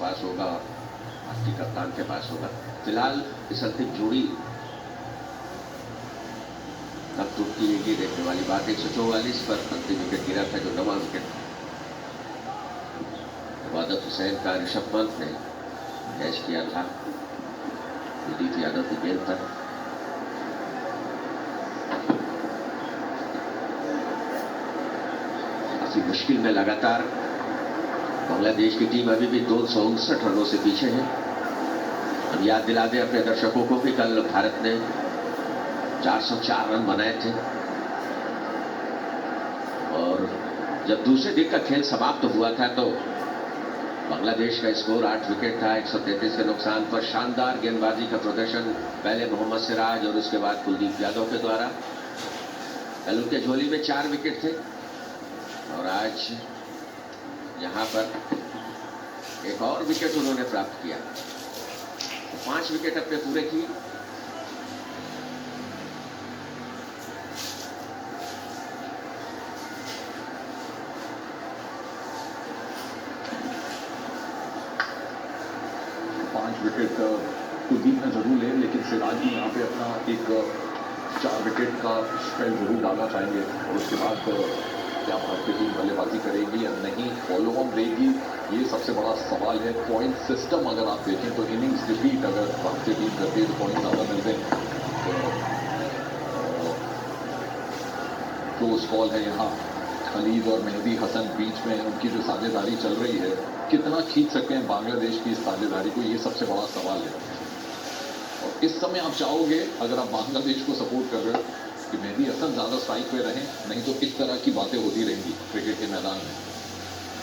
पास होगा और आपकी कप्तान के पास होगा। फिलहाल इस अंतिम जोड़ी कब टूटती है ये देखने वाली बात। 144 पर अंतिम विकेट गिरा था, जो 9वां विकेट इबादत हुसैन का ऋषभ पंत ने कैच किया था कुलदीप यादव की गेंद पर। काफी मुश्किल में लगातार बांग्लादेश की टीम अभी भी 259 रनों से पीछे है। हम याद दिला दें अपने दर्शकों को कि कल भारत ने 404 रन बनाए थे और जब दूसरे दिन का खेल समाप्त हुआ था तो बांग्लादेश का स्कोर 8 विकेट था। 133 के नुकसान पर शानदार गेंदबाजी का प्रदर्शन पहले मोहम्मद सिराज और उसके बाद कुलदीप यादव के द्वारा। कल उनके झोली में 4 विकेट थे और आज यहां पर एक और विकेट उन्होंने प्राप्त किया, तो 5 विकेट अपने पूरे किए। विकेट कुलदीप ने जरूर ले, लेकिन सिराज भी यहाँ पे अपना एक 4 विकेट का स्पेल जरूर डालना चाहेंगे और उसके बाद क्या भारतीय टीम बल्लेबाजी करेगी या नहीं, फॉलो ऑन रहेगी, ये सबसे बड़ा सवाल है। पॉइंट सिस्टम अगर आप देखें तो इनिंग्स रिपीट अगर भारतीय टीम करती है तो पॉइंट ज़्यादा मिलते हैं। तो क्लोज कॉल है यहाँ। खलीद और मेहदी हसन बीच में उनकी जो साझेदारी चल रही है, कितना खींच सकते हैं बांग्लादेश की इस साझेदारी को, ये सबसे बड़ा सवाल है। और इस समय आप चाहोगे अगर आप बांग्लादेश को सपोर्ट कर रहे हो कि मेहदी हसन ज्यादा स्ट्राइक पे रहें, नहीं तो इस तरह की बातें होती रहेंगी क्रिकेट के मैदान में।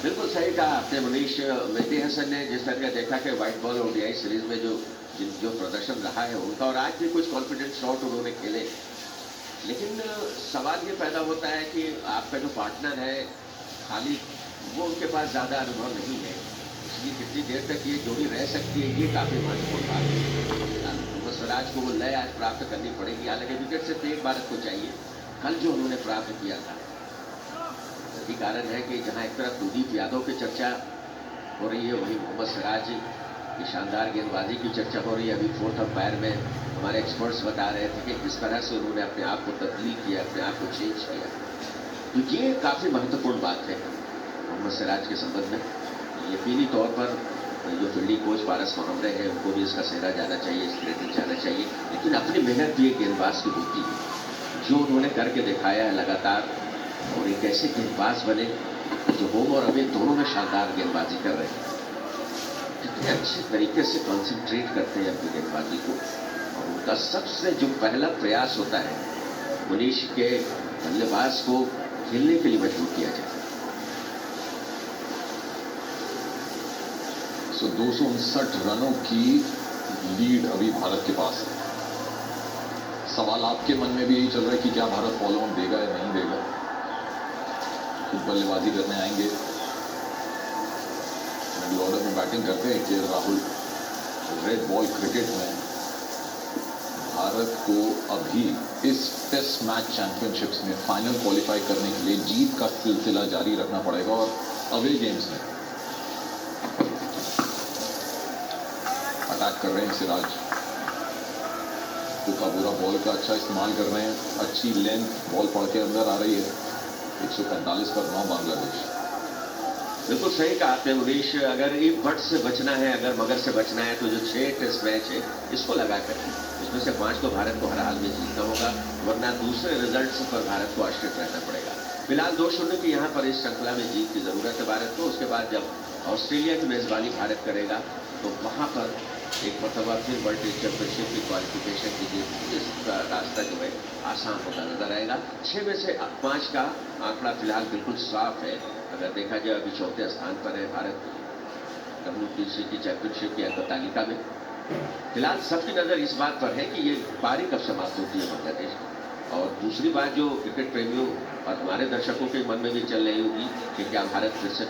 बिल्कुल सही कहा आपने मनीष। मेहदी हसन ने जिस तरह का देखा कि व्हाइट बॉल ओडीआई सीरीज में जो प्रदर्शन रहा है उनका, और आज भी कुछ कॉन्फिडेंट शॉट उन्होंने खेले, लेकिन सवाल ये पैदा होता है कि आपका जो पार्टनर है खाली, वो उनके पास ज़्यादा अनुभव नहीं है, इसलिए कितनी देर तक ये जोड़ी रह सकती है ये काफ़ी महत्वपूर्ण बात है। मोहम्मद सिराज को वो लय आज प्राप्त करनी पड़ेगी। हालांकि विकेट से तेज भारत को चाहिए, कल जो उन्होंने प्राप्त किया था, यही कारण है कि जहाँ एक तरफ कुलदीप यादव की चर्चा हो रही है, वहीं मोहम्मद सिराज की शानदार गेंदबाजी की चर्चा हो रही है। अभी 4th अंपायर में हमारे एक्सपर्ट्स बता रहे थे कि किस तरह से उन्होंने अपने आप को तब्दील किया, अपने आप को चेंज किया, तो ये काफ़ी महत्वपूर्ण बात है मोहम्मद सिराज के संबंध में। यकीनी तौर पर जो फील्डिंग कोच पारस मोहम्मद है उनको भी इसका सेहरा जाना चाहिए, इस क्रेडिट जाना चाहिए, लेकिन अपनी मेहनत भी एक गेंदबाज की होती है जो उन्होंने करके दिखाया है लगातार, और एक ऐसे गेंदबाज बने जो होम और अवे दोनों में शानदार गेंदबाजी कर रहे हैं, कितने अच्छे तरीके से कॉन्सेंट्रेट करते हैं अपनी गेंदबाजी को। और उनका सबसे जो पहला प्रयास होता है मनीष के बल्लेबाज को खेलने के लिए मजबूर किया जाए। 259 रनों की लीड अभी भारत के पास है। सवाल आपके मन में भी यही चल रहा है कि क्या भारत फॉलो ऑन देगा या नहीं देगा, खुद बल्लेबाजी करने आएंगे। मिडिल ऑर्डर में बैटिंग करते हैं के राहुल। रेड बॉल क्रिकेट में भारत को अभी इस टेस्ट मैच चैंपियनशिप्स में फाइनल क्वालिफाई करने के लिए जीत का सिलसिला जारी रखना पड़ेगा। और अवे गेम्स में अटैक कर रहे हैं सिराज, तो काबूरा बॉल का अच्छा इस्तेमाल कर रहे हैं, अच्छी लेंथ बॉल पड़ के अंदर आ रही है। 145 पर 9 बांग्लादेश। बिल्कुल सही कहा आपने मनीष। अगर एक बट से बचना है, अगर मगर से बचना है, तो जो 6 टेस्ट मैच है इसको लगा कर इसमें से 5 तो भारत को हर हाल में जीतना होगा, वरना दूसरे रिजल्ट पर भारत को आश्रित रहना पड़ेगा। फिलहाल 2-0 की यहाँ पर इस श्रृंखला में जीत की जरूरत है भारत को। उसके बाद जब ऑस्ट्रेलिया की मेजबानी भारत करेगा तो वहाँ पर एक मरतबा फिर वर्ल्ड टेस्ट चैंपियनशिप की क्वालिफिकेशन की जीत, इसका रास्ता जो है आसान होता नजर आएगा। 6 में से 5 का आंकड़ा फिलहाल बिल्कुल साफ है। अगर देखा जाए अभी 4थे स्थान पर है भारत WTC की चैंपियनशिप की अंक तालिका में। फिलहाल सबकी नजर इस बात पर है कि ये पारी कब समाप्त होती है बांग्लादेश की। और दूसरी बात जो क्रिकेट प्रेमियों और हमारे दर्शकों के मन में भी चल रही होगी कि क्या भारत फिर से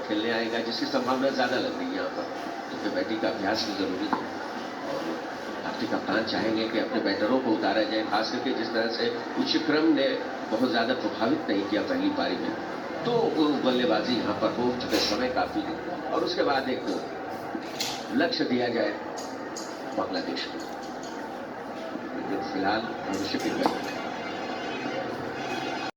खेलने आएगा, जिसकी संभावना ज़्यादा लग रही है यहाँ पर, क्योंकि बैटिंग का अभ्यास भी जरूरी है। और भारतीय कप्तान चाहेंगे कि अपने बैटरों को उतारा जाए, खास करके जिस तरह से उच्चक्रम ने बहुत ज़्यादा प्रभावित नहीं किया पहली पारी में, तो वो बल्लेबाजी यहाँ पर हो चुके समय काफ़ी है। और उसके बाद एक लक्ष्य दिया जाए बांग्लादेश को, लेकिन फिलहाल भविष्य की